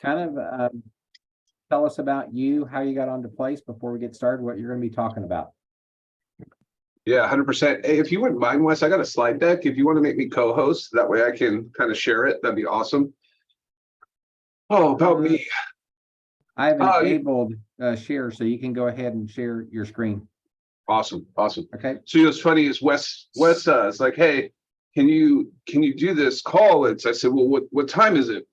kind of tell us about you, how you got onto place before we get started, what you're going to be talking about. Yeah, 100%. Hey, if you wouldn't mind, Wes, I got a slide deck. If you want to make me co-host, that way I can kind of share it. That'd be awesome. Oh, about me. I have enabled share, so you can go ahead and share your screen. Awesome. Okay. So what's funny is Wes is like, hey, can you do this call? I said, well, what time is it?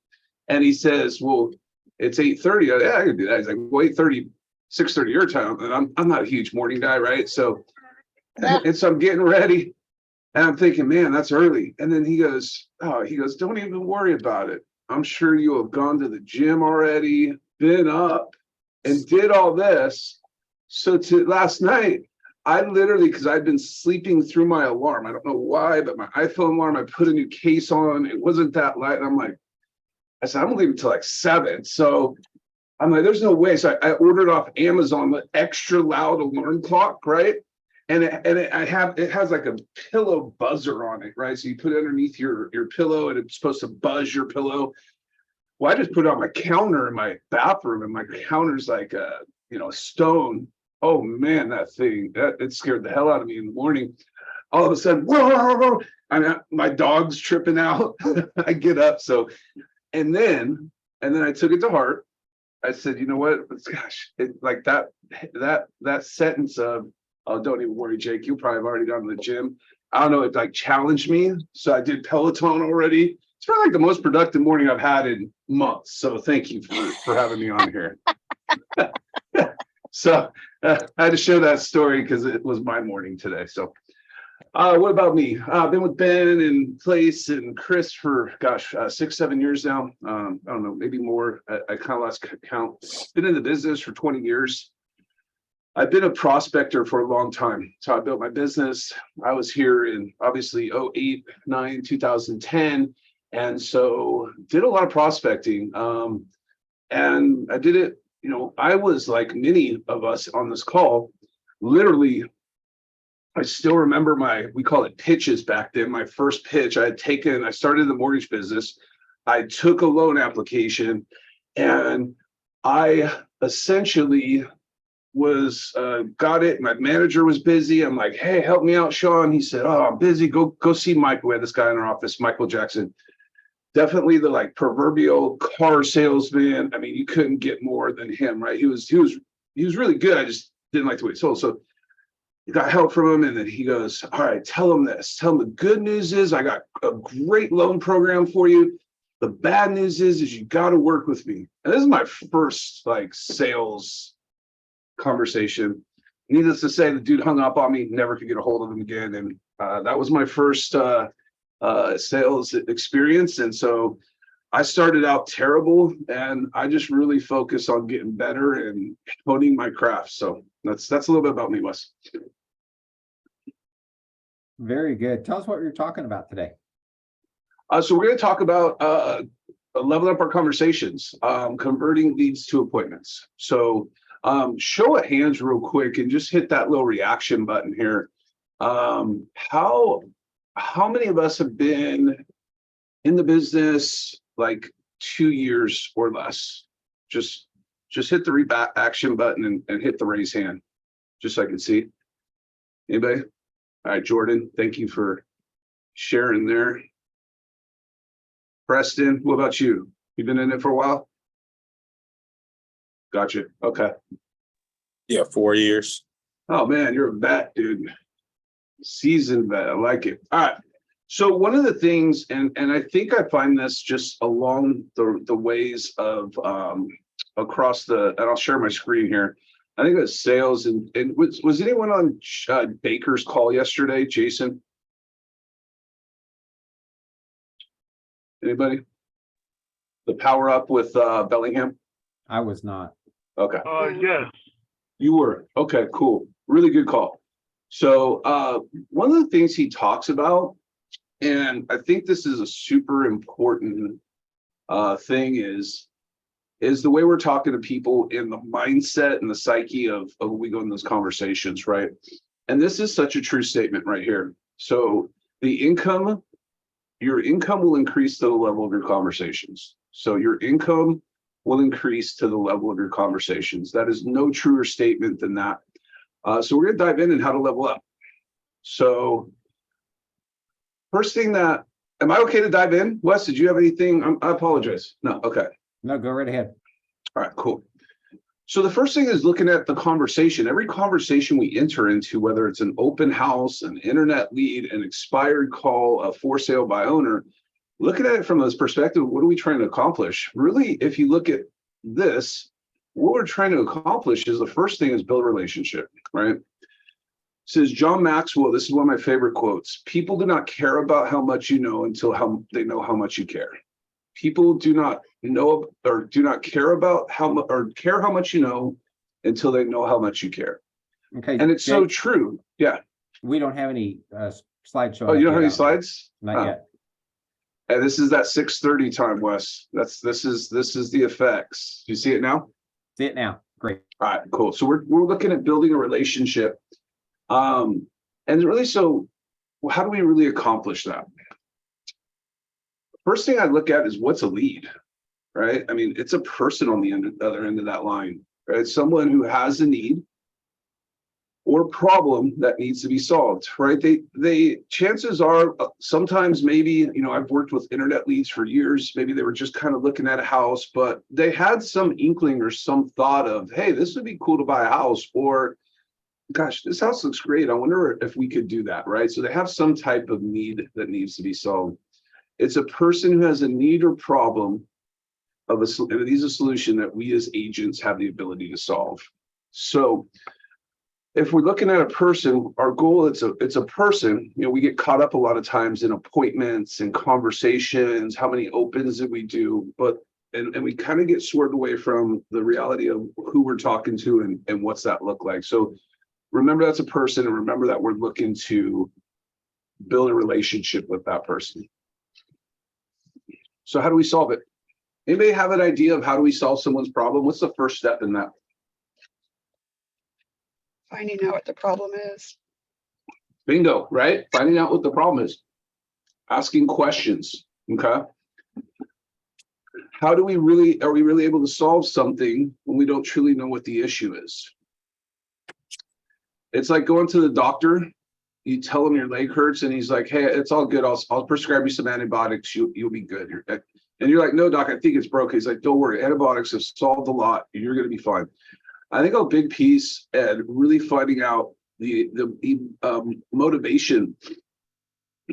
And he says, well, it's 8:30. Yeah, I can do that. He's like, well, 8:30, 6:30 your time. And I'm not a huge morning guy, right? So and so I'm getting ready and I'm thinking, man, that's early. And then he goes, don't even worry about it. I'm sure you have gone to the gym already, been up and did all this. So last night, I literally, because I'd been sleeping through my alarm. I don't know why, but my iPhone alarm, I put a new case on. It wasn't that light. And I'm like, I said, I'm gonna leave it till like 7. So I'm like, there's no way. So I ordered off Amazon the extra loud alarm clock, right? And it has like a pillow buzzer on it, right? So you put it underneath your pillow and it's supposed to buzz your pillow. Well, I just put it on my counter in my bathroom, and my counter's like a stone. Oh man, that thing, it scared the hell out of me in the morning. All of a sudden, whoa, my dog's tripping out. I get up. So, and then I took it to heart. I said, you know what? Gosh, like that sentence of, oh, don't even worry, Jake. You probably have already gone to the gym. I don't know. It like challenged me. So I did Peloton already. It's probably like the most productive morning I've had in months. So thank you for having me on here. So I had to share that story because it was my morning today. So what about me? I've been with Ben and Place and Chris for, 6-7 years now. I don't know, maybe more. I kind of lost count. Been in the business for 20 years. I've been a prospector for a long time. So I built my business. I was here in obviously 08, 9, 2010. And so did a lot of prospecting. And I did it, I was like many of us on this call, literally, I still remember we call it pitches back then. My first pitch I started the mortgage business. I took a loan application and I essentially got it. My manager was busy. I'm like, hey, help me out, Sean. He said, oh, I'm busy. Go see Mike. We had this guy in our office, Michael Jackson. Definitely the like proverbial car salesman. I mean, you couldn't get more than him, right? He was really good. I just didn't like the way he sold. So I got help from him, and then he goes, all right, tell him this. Tell him the good news is I got a great loan program for you. The bad news is you got to work with me. And this is my first like sales conversation. Needless to say, the dude hung up on me, never could get a hold of him again. And that was my first sales experience. And so I started out terrible, and I just really focused on getting better and honing my craft. So that's a little bit about me, Wes. Very good. Tell us what you're talking about today. So we're going to talk about leveling up our conversations, converting leads to appointments. So show of hands real quick and just hit that little reaction button here. How many of us have been in the business like 2 years or less? Just hit the reaction button and hit the raise hand, just so I can see. Anybody? All right, Jordan, thank you for sharing there. Preston, what about you? You've been in it for a while? Gotcha. Okay. Yeah, 4 years. Oh man, you're a vet, dude. Seasoned vet. I like it. All right. So one of the things, and I think I find this just along the ways of across and I'll share my screen here. I think it was sales and was anyone on Baker's call yesterday, Jason? Anybody? The Power Up with Bellingham? I was not. Okay. Yes. You were. Okay, cool. Really good call. So one of the things he talks about, and I think this is a super important thing, is the way we're talking to people in the mindset and the psyche of when we go in those conversations, right? And this is such a true statement right here. So your income will increase to the level of your conversations. So your income will increase to the level of your conversations. That is no truer statement than that. So we're going to dive in and how to level up. So first thing that, am I okay to dive in? Wes, did you have anything? I apologize. No, okay. No, go right ahead. All right, cool. So the first thing is looking at the conversation. Every conversation we enter into, whether it's an open house, an internet lead, an expired call, a for sale by owner, looking at it from this perspective, what are we trying to accomplish? Really, if you look at this, what we're trying to accomplish is the first thing is build a relationship, right? Says John Maxwell, this is one of my favorite quotes. People do not care about how much you know until they know how much you care. People do not know or do not care about how much or care how much you know until they know how much you care. Okay. And it's Jake, so true. Yeah. we don't have any slideshow. Oh, you don't up have any yet, slides? Not yet. And this is that 6:30 time, Wes. This is the effects. Do you see it now? See it now. Great. All right, cool. So we're looking at building a relationship. And really, so how do we really accomplish that? First thing I look at is what's a lead, right? I mean, it's a person on the other end of that line, right? Someone who has a need or problem that needs to be solved, right? They chances are sometimes maybe, I've worked with internet leads for years. Maybe they were just kind of looking at a house, but they had some inkling or some thought of, hey, this would be cool to buy a house, or gosh, this house looks great. I wonder if we could do that, right? So they have some type of need that needs to be solved. It's a person who has a need or problem of and it is a solution that we as agents have the ability to solve. So if we're looking at a person, our goal, it's a person, we get caught up a lot of times in appointments and conversations, how many opens did we do, and we kind of get swerved away from the reality of who we're talking to and what's that look like. So remember that's a person, and remember that we're looking to build a relationship with that person. So how do we solve it? Anybody have an idea of how do we solve someone's problem? What's the first step in that? Finding out what the problem is. Bingo, right? Finding out what the problem is. Asking questions, okay? Are we really able to solve something when we don't truly know what the issue is? It's like going to the doctor. You tell him your leg hurts and he's like, hey, it's all good. I'll prescribe you some antibiotics. You'll be good. And you're like, no, doc, I think it's broken. He's like, don't worry. Antibiotics have solved a lot. You're going to be fine. I think a big piece and really finding out the motivation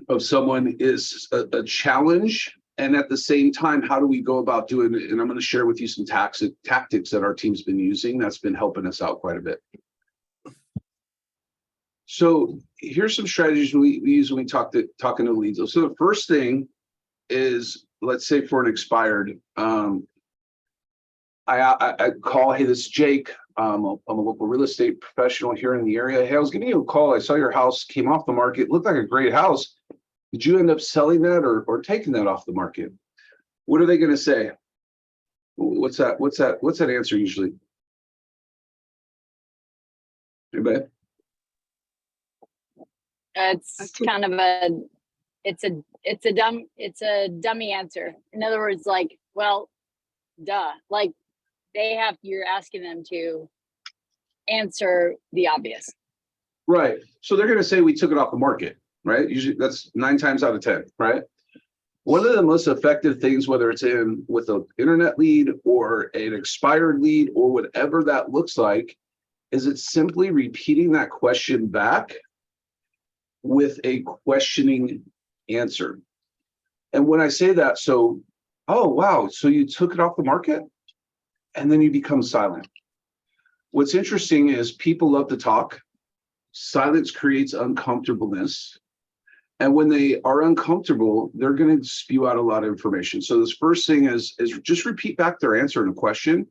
of someone is a challenge. And at the same time, how do we go about doing it? And I'm going to share with you some tactics that our team's been using that's been helping us out quite a bit. So here's some strategies we use when we talking to leads. So the first thing is, let's say for an expired, I call, hey, this is Jake. I'm a local real estate professional here in the area. Hey, I was giving you a call. I saw your house came off the market. Looked like a great house. Did you end up selling that or taking that off the market? What are they going to say? What's that answer usually? Anybody? It's kind of it's a dummy answer. In other words, like, well, duh. Like you're asking them to answer the obvious. Right. So they're going to say we took it off the market, right? Usually that's 9 times out of 10, right? One of the most effective things, whether it's with an internet lead or an expired lead or whatever that looks like, is it's simply repeating that question back with a questioning answer. And when I say that, so, oh, wow, so you took it off the market? And then you become silent. What's interesting is people love to talk. Silence creates uncomfortableness. And when they are uncomfortable, they're going to spew out a lot of information. So this first thing is just repeat back their answer in a question.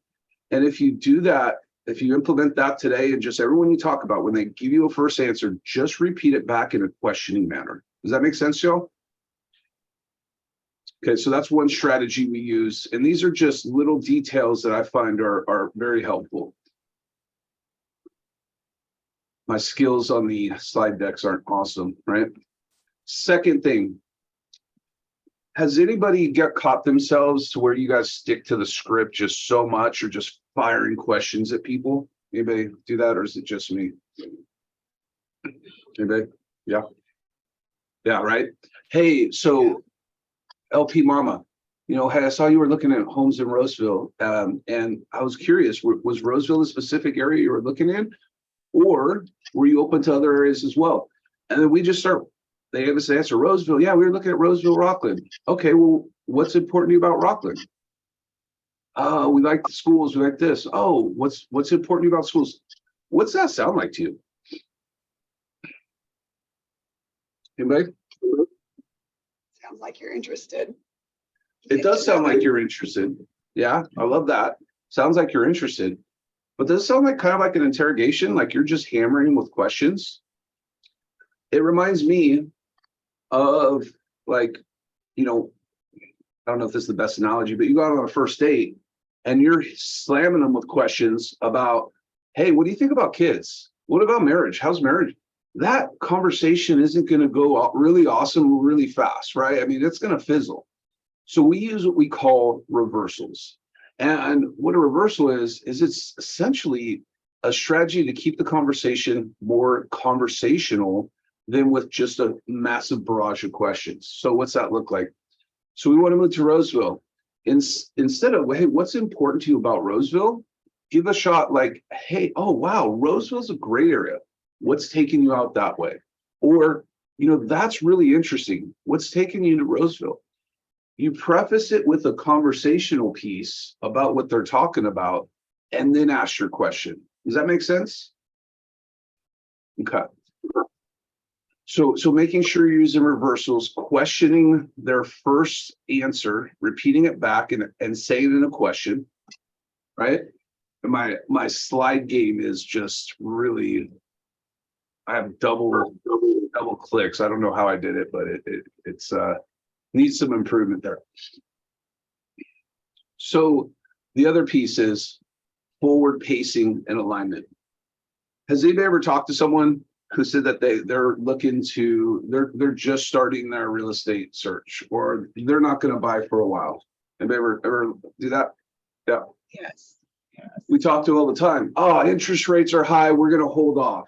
And if you do that, if you implement that today, and just everyone you talk about, when they give you a first answer, just repeat it back in a questioning manner. Does that make sense, y'all? Okay, so that's one strategy we use. And these are just little details that I find are very helpful. My skills on the slide decks aren't awesome, right? Second thing, has anybody got caught themselves to where you guys stick to the script just so much, or just firing questions at people? Anybody do that, or is it just me? Anybody? Yeah. Yeah, right. Hey, so LP Mama, you know, hey, I saw you were looking at homes in Roseville, and I was curious, was Roseville a specific area you were looking in, or were you open to other areas as well? And then we just start, they gave us the answer, Roseville. Yeah, we were looking at Roseville, Rockland. Okay, well, what's important to you about Rockland? We like the schools, we like this. Oh, what's important to you about schools? What's that sound like to you? Anybody? Sounds like you're interested. It does sound like you're interested. Yeah, I love that. Sounds like you're interested. But does it sound like kind of like an interrogation, like you're just hammering with questions? It reminds me of, like, you know, I don't know if this is the best analogy, but you go out on a first date and you're slamming them with questions about, hey, what do you think about kids? What about marriage? How's marriage? That conversation isn't going to go really awesome really fast, right? I mean, it's going to fizzle. So we use what we call reversals. And what a reversal is it's essentially a strategy to keep the conversation more conversational than with just a massive barrage of questions. So what's that look like? So we want to move to Roseville. Instead of, hey, what's important to you about Roseville? Give a shot like, hey, oh, wow, Roseville's a great area. What's taking you out that way? Or, you know, that's really interesting. What's taking you to Roseville? You preface it with a conversational piece about what they're talking about, and then ask your question. Does that make sense? Okay. So making sure you're using reversals, questioning their first answer, repeating it back and saying it in a question, right? And my slide game is just really, I have double clicks. I don't know how I did it, but it's needs some improvement there. So the other piece is forward pacing and alignment. Has anybody ever talked to someone who said that they're just starting their real estate search, or they're not going to buy for a while? Anybody ever do that? Yeah. Yes. We talk to all the time. Oh, interest rates are high, we're going to hold off.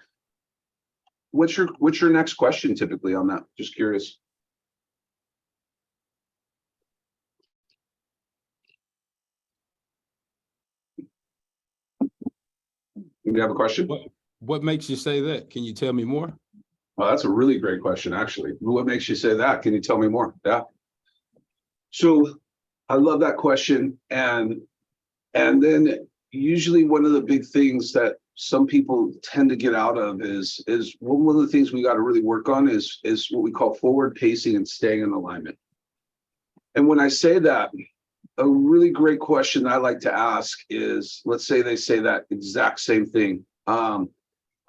What's your next question typically on that? Just curious. You have a question? What makes you say that? Can you tell me more? Well, that's a really great question, actually. What makes you say that? Can you tell me more? Yeah. So I love that question. And then usually one of the big things that some people tend to get out of is one of the things we got to really work on is what we call forward pacing and staying in alignment. And when I say that, a really great question I like to ask is, let's say they say that exact same thing.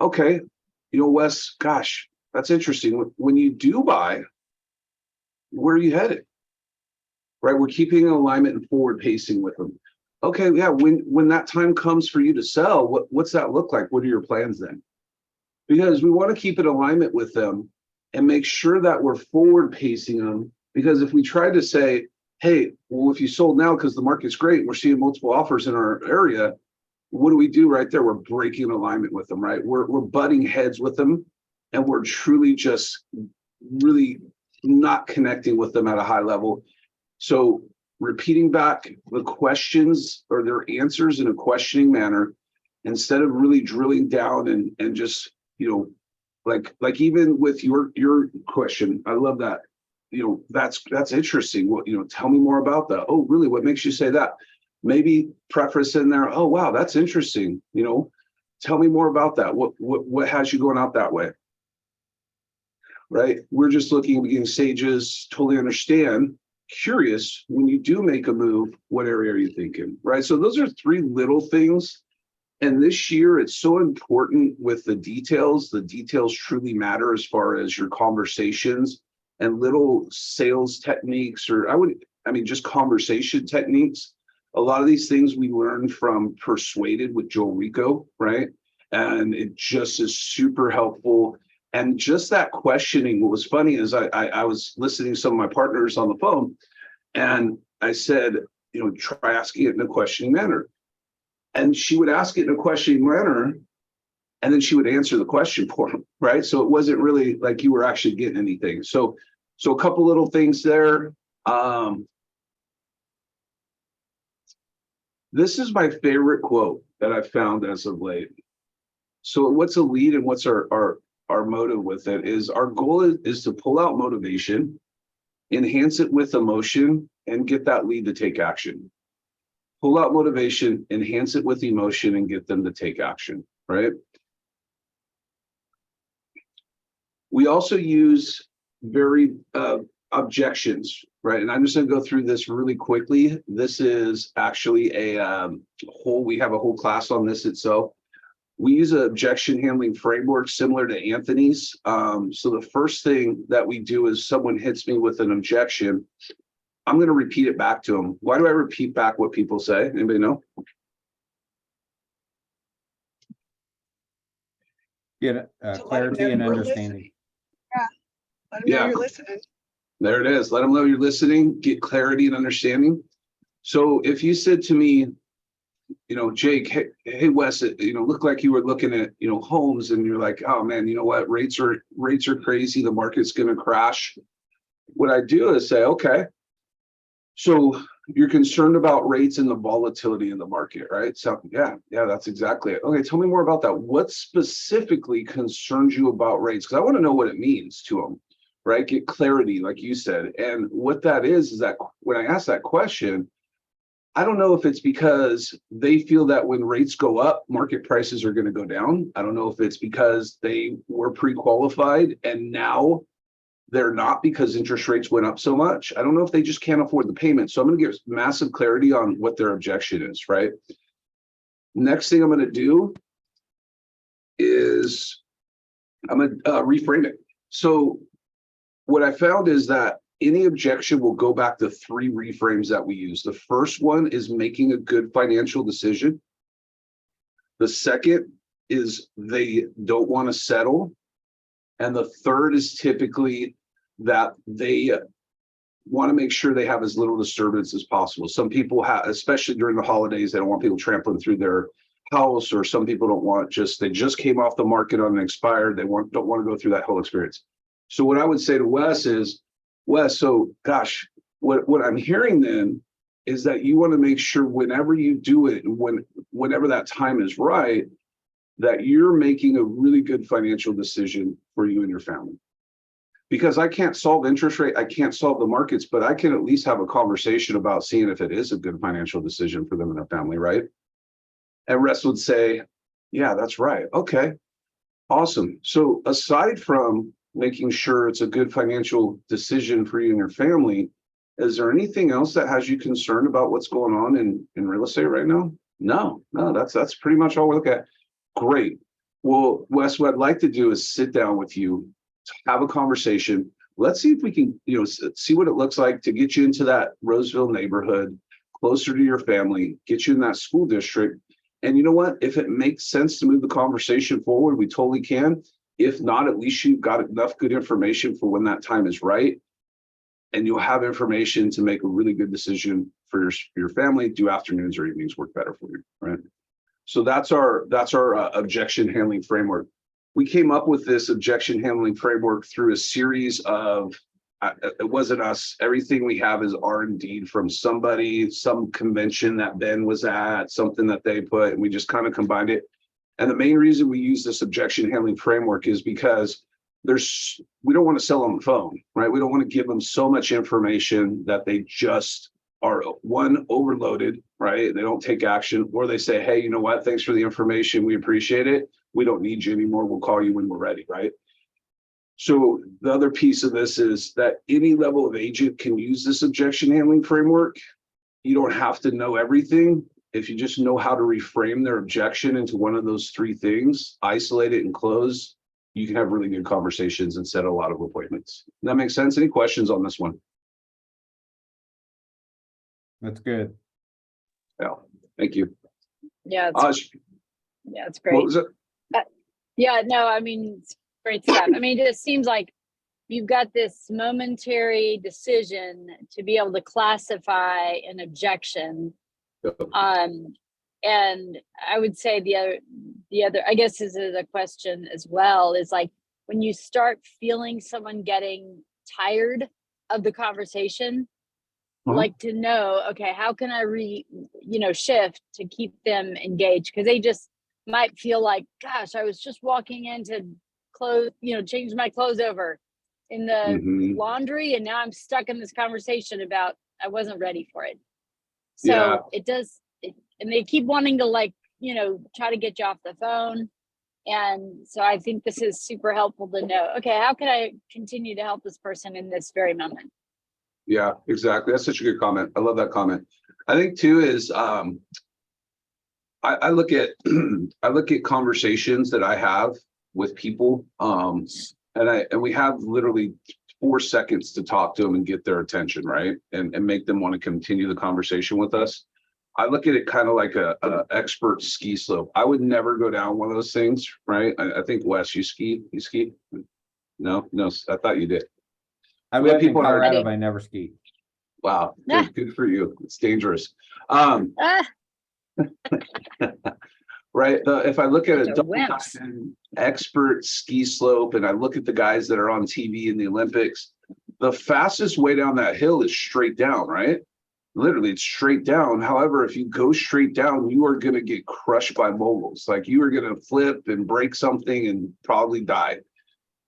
Okay, you know, Wes, gosh, that's interesting. When you do buy, where are you headed? Right, we're keeping in alignment and forward pacing with them. Okay, yeah, when that time comes for you to sell, what's that look like? What are your plans then? Because we want to keep in alignment with them and make sure that we're forward pacing them. Because if we try to say, hey, well, if you sold now because the market's great, we're seeing multiple offers in our area, what do we do right there? We're breaking alignment with them, right? We're butting heads with them, and we're truly just really not connecting with them at a high level. So repeating back the questions or their answers in a questioning manner, instead of really drilling down and just, you know, like even with your question, I love that. You know, that's interesting. What, you know, tell me more about that. Oh, really? What makes you say that? Maybe preface in there. Oh, wow, that's interesting. You know, tell me more about that. What has you going out that way? Right? We're just looking at being sages, totally understand, curious. When you do make a move, what area are you thinking? Right? So those are three little things. And this year, it's so important with the details. The details truly matter as far as your conversations and little sales techniques, or just conversation techniques. A lot of these things we learned from Persuaded with Joel Rico, right? And it just is super helpful. And just that questioning, what was funny is I was listening to some of my partners on the phone, and I said, you know, try asking it in a questioning manner. And she would ask it in a questioning manner, and then she would answer the question for him, right? So it wasn't really like you were actually getting anything. So a couple little things there. This is my favorite quote that I've found as of late. So what's a lead and what's our motive with it is our goal is to pull out motivation, enhance it with emotion, and get that lead to take action. Pull out motivation, enhance it with emotion, and get them to take action, right? We also use very objections, right? And I'm just going to go through this really quickly. This is actually we have a whole class on this itself. We use an objection handling framework similar to Anthony's. So the first thing that we do is someone hits me with an objection, I'm going to repeat it back to them. Why do I repeat back what people say? Anybody know? Get To let 'em clarity know and you were understanding. listening. Yeah, let them know Yeah. you're listening. There it is. Let them know you're listening, get clarity and understanding. So if you said to me, you know, Jake, hey Wes, you know, looked like you were looking at, you know, homes, and you're like, oh man, you know what, rates are crazy, the market's going to crash. What I do is say, okay, so you're concerned about rates and the volatility in the market, right? So yeah, that's exactly it. Okay, tell me more about that. What specifically concerns you about rates? Because I want to know what it means to them, right? Get clarity, like you said. And what that is that when I ask that question, I don't know if it's because they feel that when rates go up, market prices are going to go down. I don't know if it's because they were pre-qualified and now they're not because interest rates went up so much. I don't know if they just can't afford the payment. So I'm going to give massive clarity on what their objection is, right? Next thing I'm going to do is I'm going to reframe it. So what I found is that any objection will go back to 3 reframes that we use. The first one is making a good financial decision. The second is they don't want to settle. And the third is typically that they want to make sure they have as little disturbance as possible. Some people have, especially during the holidays, they don't want people trampling through their house, or some people don't want they just came off the market on an expired. They don't want to go through that whole experience. So what I would say to Wes is, Wes, so gosh, what I'm hearing then is that you want to make sure whenever you do it, whenever that time is right, that you're making a really good financial decision for you and your family. Because I can't solve interest rate, I can't solve the markets, but I can at least have a conversation about seeing if it is a good financial decision for them and their family, right? And Russ would say, yeah, that's right. Okay, awesome. So aside from making sure it's a good financial decision for you and your family, is there anything else that has you concerned about what's going on in real estate right now? No, that's pretty much all we're looking at. Great. Well, Wes, what I'd like to do is sit down with you, have a conversation. Let's see if we can, you know, see what it looks like to get you into that Roseville neighborhood, closer to your family, get you in that school district. And you know what? If it makes sense to move the conversation forward, we totally can. If not, at least you've got enough good information for when that time is right. And you'll have information to make a really good decision for your family. Do afternoons or evenings work better for you, right? So that's our objection handling framework. We came up with this objection handling framework through a series of, it wasn't us, everything we have is R&D from somebody, some convention that Ben was at, something that they put, and we just kind of combined it. And the main reason we use this objection handling framework is because we don't want to sell on the phone, right? We don't want to give them so much information that they just are overloaded, right? They don't take action, or they say, hey, you know what? Thanks for the information. We appreciate it. We don't need you anymore. We'll call you when we're ready, right? So the other piece of this is that any level of agent can use this objection handling framework. You don't have to know everything. If you just know how to reframe their objection into one of those 3 things, isolate it and close, you can have really good conversations and set a lot of appointments. Does that make sense? Any questions on this one? That's good. Yeah, thank you. Yeah, it's Aj, yeah, it's what great. was it? Yeah, no, I mean, Great stuff. I mean, it just seems like you've got this momentary decision to be able to classify an objection. And I would say the other, I guess this is a question as well, is like when you start feeling someone getting tired of the conversation, like to know, okay, how can I shift to keep them engaged? Because they just might feel like, gosh, I was just walking in to change my clothes over in the laundry, and now I'm stuck in this conversation about I wasn't ready for it. So it does, and they keep wanting to try to get you off the phone. And so I think this is super helpful to know, okay, how can I continue to help this person in this very moment? Yeah, exactly. That's such a good comment. I love that comment. I think too is I look at I look at conversations that I have with people, and we have literally 4 seconds to talk to them and get their attention, right? And make them want to continue the conversation with us. I look at it kind of like a expert ski slope. I would never go down one of those things, right? I think Wes, you ski? You ski? No, I thought you did. I We have lived in people in our- Colorado, but I never skied. Wow, good for you. It's dangerous. Right. If I look at a double diamond expert ski slope and I look at the guys that are on TV in the Olympics, the fastest way down that hill is straight down, right? Literally, it's straight down. However, if you go straight down, you are going to get crushed by moguls. Like you are going to flip and break something and probably die.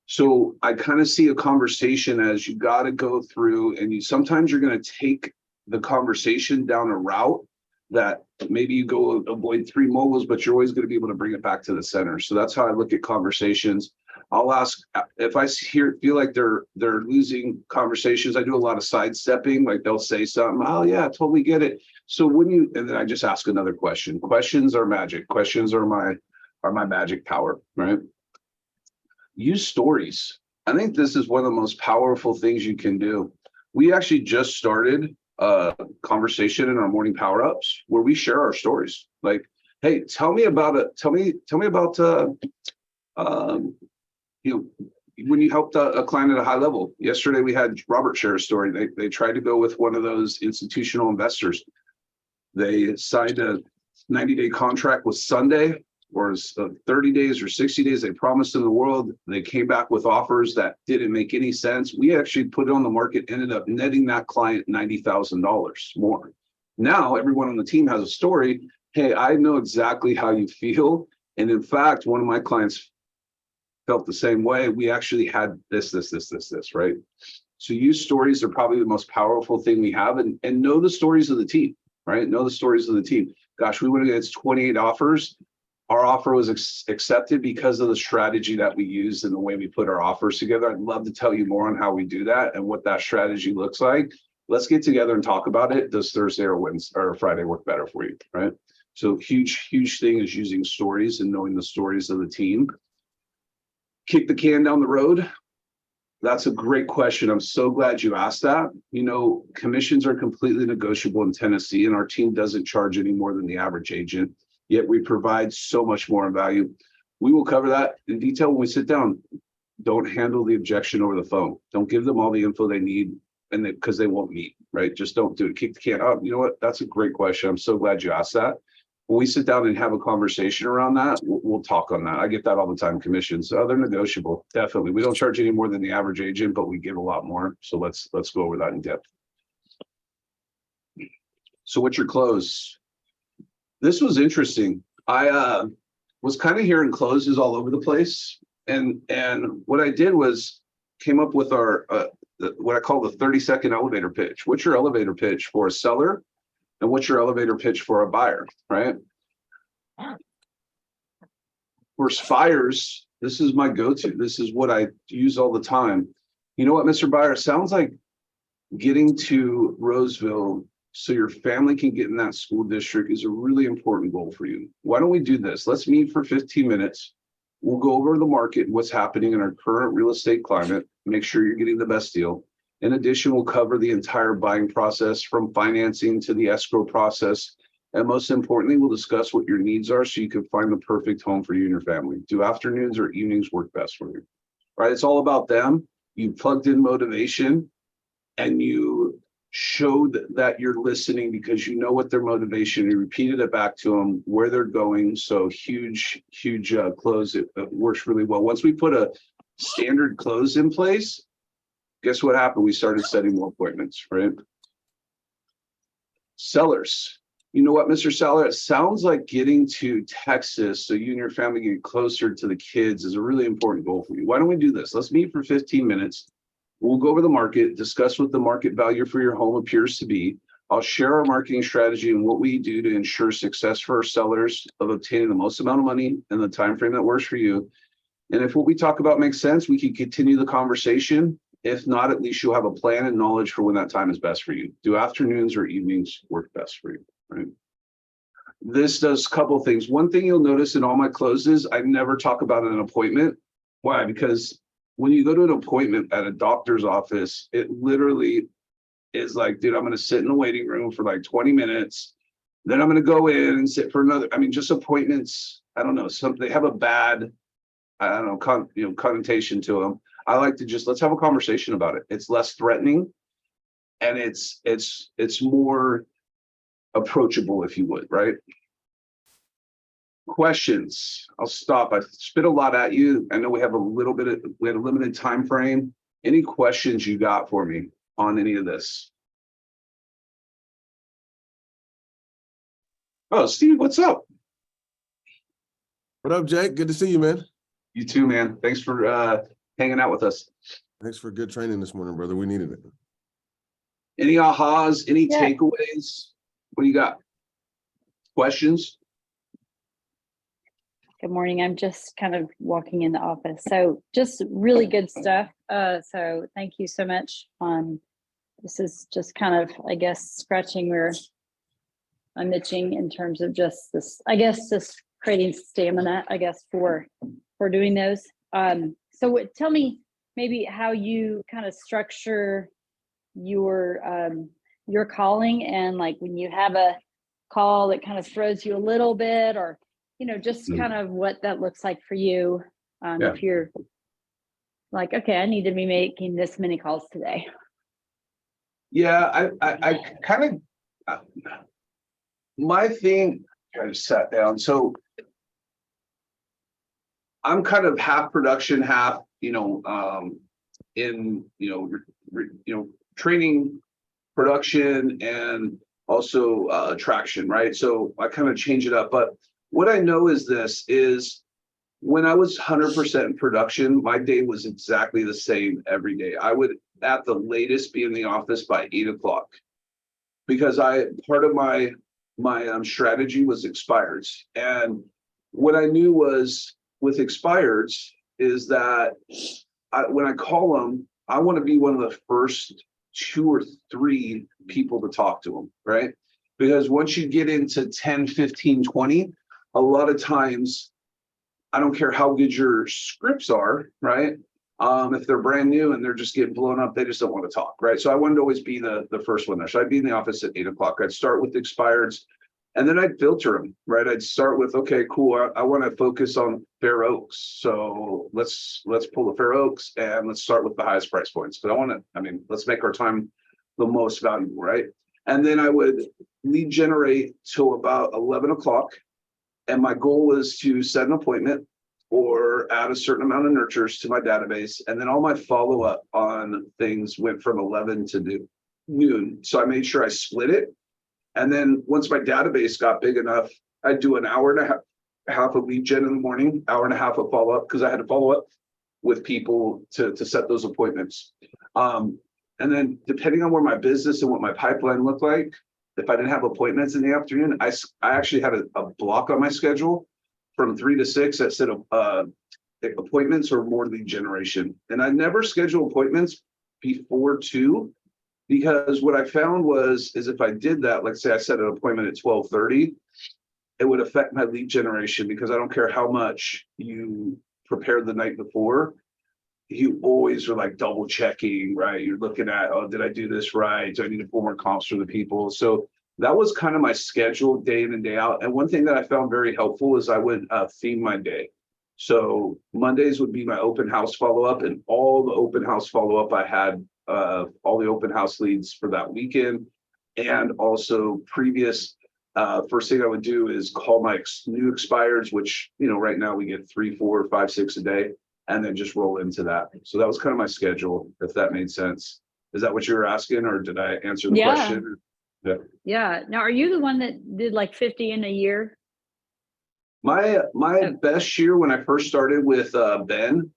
So I kind of see a conversation as you got to go through, and sometimes you're going to take the conversation down a route that maybe you go avoid 3 moguls, but you're always going to be able to bring it back to the center. So that's how I look at conversations. I'll ask if I feel like they're losing conversations. I do a lot of sidestepping, like they'll say something. Oh yeah, I totally get it. So and then I just ask another question. Questions are magic. Questions are my magic power, right? Use stories. I think this is one of the most powerful things you can do. We actually just started a conversation in our morning power ups where we share our stories. Like, hey, tell me about when you helped a client at a high level. Yesterday we had Robert share a story. They tried to go with one of those institutional investors. They signed a 90-day contract with Sunday, or 30 days or 60 days. They promised in the world. They came back with offers that didn't make any sense. We actually put it on the market, ended up netting that client $90,000 more. Now everyone on the team has a story. Hey, I know exactly how you feel. And in fact, one of my clients felt the same way. We actually had this, right? So use stories are probably the most powerful thing we have, and know the stories of the team, right? Know the stories of the team. Gosh, we went against 28 offers. Our offer was accepted because of the strategy that we used and the way we put our offers together. I'd love to tell you more on how we do that and what that strategy looks like. Let's get together and talk about it. Does Thursday or Friday work better for you, right? So huge thing is using stories and knowing the stories of the team. Kick the can down the road. That's a great question. I'm so glad you asked that. Commissions are completely negotiable in Tennessee, and our team doesn't charge any more than the average agent. Yet we provide so much more in value. We will cover that in detail when we sit down. Don't handle the objection over the phone. Don't give them all the info they need, and because they won't meet, right? Just don't do it. Kick the can up. You know what? That's a great question. I'm so glad you asked that. When we sit down and have a conversation around that, we'll talk on that. I get that all the time. Commissions, they're negotiable. Definitely. We don't charge any more than the average agent, but we give a lot more. So let's go over that in depth. So what's your close? This was interesting. I was kind of hearing closes all over the place. And what I did was came up with our what I call the 30-second elevator pitch. What's your elevator pitch for a seller? And what's your elevator pitch for a buyer, right? For buyers, this is my go-to. This is what I use all the time. You know what, Mr. Buyer? Sounds like getting to Roseville so your family can get in that school district is a really important goal for you. Why don't we do this? Let's meet for 15 minutes. We'll go over the market, what's happening in our current real estate climate, make sure you're getting the best deal. In addition, we'll cover the entire buying process from financing to the escrow process. And most importantly, we'll discuss what your needs are so you can find the perfect home for you and your family. Do afternoons or evenings work best for you? right? It's all about them. You plugged in motivation and you showed that you're listening because you know what their motivation, you repeated it back to them, where they're going. So huge close. It works really well. Once we put a standard close in place, guess what happened? We started setting more appointments, right? Sellers. You know what, Mr. Seller, it sounds like getting to Texas so you and your family get closer to the kids is a really important goal for you. Why don't we do this? Let's meet for 15 minutes. We'll go over the market, discuss what the market value for your home appears to be. I'll share our marketing strategy and what we do to ensure success for our sellers of obtaining the most amount of money in the time frame that works for you. And if what we talk about makes sense, we can continue the conversation. If not, at least you'll have a plan and knowledge for when that time is best for you. Do afternoons or evenings work best for you, right? This does a couple of things. One thing you'll notice in all my closes, I never talk about an appointment. Why? Because when you go to an appointment at a doctor's office, it literally is like, dude, I'm going to sit in the waiting room for like 20 minutes. Then I'm going to go in and sit for another. I mean, just appointments. I don't know. They have a bad, I don't know, connotation to them. I like to just, let's have a conversation about it. It's less threatening and it's more approachable, if you would, right? Questions. I'll stop. I spit a lot at you. I know we had a limited time frame. Any questions you got for me on any of this? Oh, Steve, what's up? What up, Jake? Good to see you, man. You too, man. Thanks for hanging out with us. Thanks for good training this morning, brother. We needed it. Any ahas, any Yeah. takeaways? What do you got? Questions? Good morning. I'm just kind of walking in the office. So just really good stuff. So thank you so much. This is just kind of, I guess, scratching where I'm itching in terms of just this, I guess, just creating stamina, I guess, for doing those. So tell me maybe how you kind of structure your calling, and like when you have a call that kind of throws you a little bit, or just kind of what that looks like for you. Yeah. If you're like, okay, I need to be making this many calls today. Yeah, I kind of, my thing, I just sat down. So I'm kind of half production, half, training, production, and also attraction, right? So I kind of change it up. But what I know is when I was 100% in production, my day was exactly the same every day. I would at the latest be in the office by 8 o'clock because part of my strategy was expireds. And what I knew was with expireds is that when I call them, I want to be one of the first 2 or 3 people to talk to them, right? Because once you get into 10, 15, 20, a lot of times, I don't care how good your scripts are, right? If they're brand new and they're just getting blown up, they just don't want to talk, right? So I wanted to always be the first one there. So I'd be in the office at 8 o'clock. I'd start with expireds, and then I'd filter them, right? I'd start with, okay, cool. I want to focus on Fair Oaks. So let's pull the Fair Oaks and let's start with the highest price points. But let's make our time the most valuable, right? And then I would lead generate till about 11 o'clock. And my goal was to set an appointment or add a certain amount of nurtures to my database. And then all my follow-up on things went from 11 to noon. So I made sure I split it. And then once my database got big enough, I'd do an hour and a half of lead gen in the morning, hour and a half of follow-up, because I had to follow up with people to set those appointments. And then depending on where my business and what my pipeline looked like, if I didn't have appointments in the afternoon, I actually had a block on my schedule from 3 to 6 that said appointments or more lead generation. And I never schedule appointments before 2, because what I found is if I did that, like say I set an appointment at 12:30, it would affect my lead generation, because I don't care how much you prepared the night before. You always are like double checking, right? You're looking at, oh, did I do this right? Do I need to pull more comps for the people? So that was kind of my schedule day in and day out. And one thing that I found very helpful is I would theme my day. So Mondays would be my open house follow-up, and all the open house follow-up I had, all the open house leads for that weekend. And also previous, first thing I would do is call my new expireds, which, you know, right now we get 3, 4, 5, 6 a day, and then just roll into that. So that was kind of my schedule, if that made sense. Is that what you were asking, or did I answer the Yeah. question? Yeah. Now, are you the one that did like 50 in a year? My best year when I first started with Ben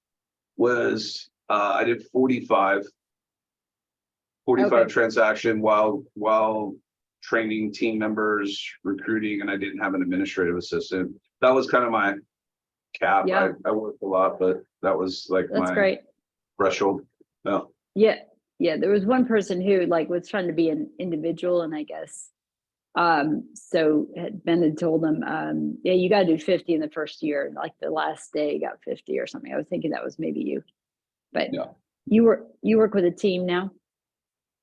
was I did 45 Okay. transaction while training team members, recruiting, and I didn't have an administrative assistant. That was kind of my cap. Yeah. I worked a lot, but that was like That's my great. threshold. No. Yeah. Yeah. There was one person who like was trying to be an individual, and I guess so Ben had told them, yeah, you gotta do 50 in the first year. Like the last day got 50 or something. I was thinking that was maybe you, but Yeah. you work with a team now.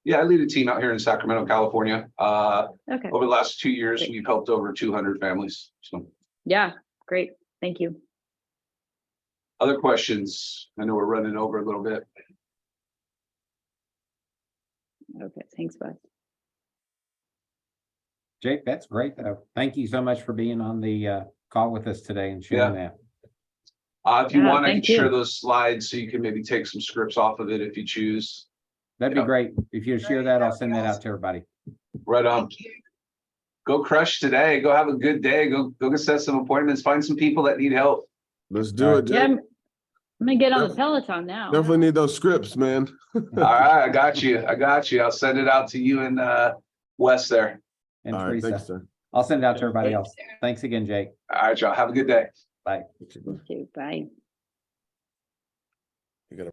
Yeah, I lead a team out here in Sacramento, California. Okay. Over the last 2 years, Great. we've helped over 200 families. So Yeah. Great. Thank you. other questions? I know we're running over a little bit. Okay. Thanks, bud. Jake, that's great though. Thank you so much for being on the call with us today and sharing that. If you Yeah, want, I can thank you. share those slides so you can maybe take some scripts off of it if you choose. That'd be Yeah. great. If you share Great, that, I'll that'd send be that out awesome. to everybody. Right on. Thank you. Go crush today. Go have a good day. Go set some appointments. Find some people that need help. Let's do All it, Yeah. Jake. I'm gonna get on the Def- Peloton now. Definitely need those scripts, man. All right, I got you. I'll send it out to you and Wes there. And All right, thanks, Teresa, sir. I'll send it out to everybody Thanks, else. Sarah. Thanks again, Jake. All right, y'all. Have a good day. Bye. You too. Bye. You gotta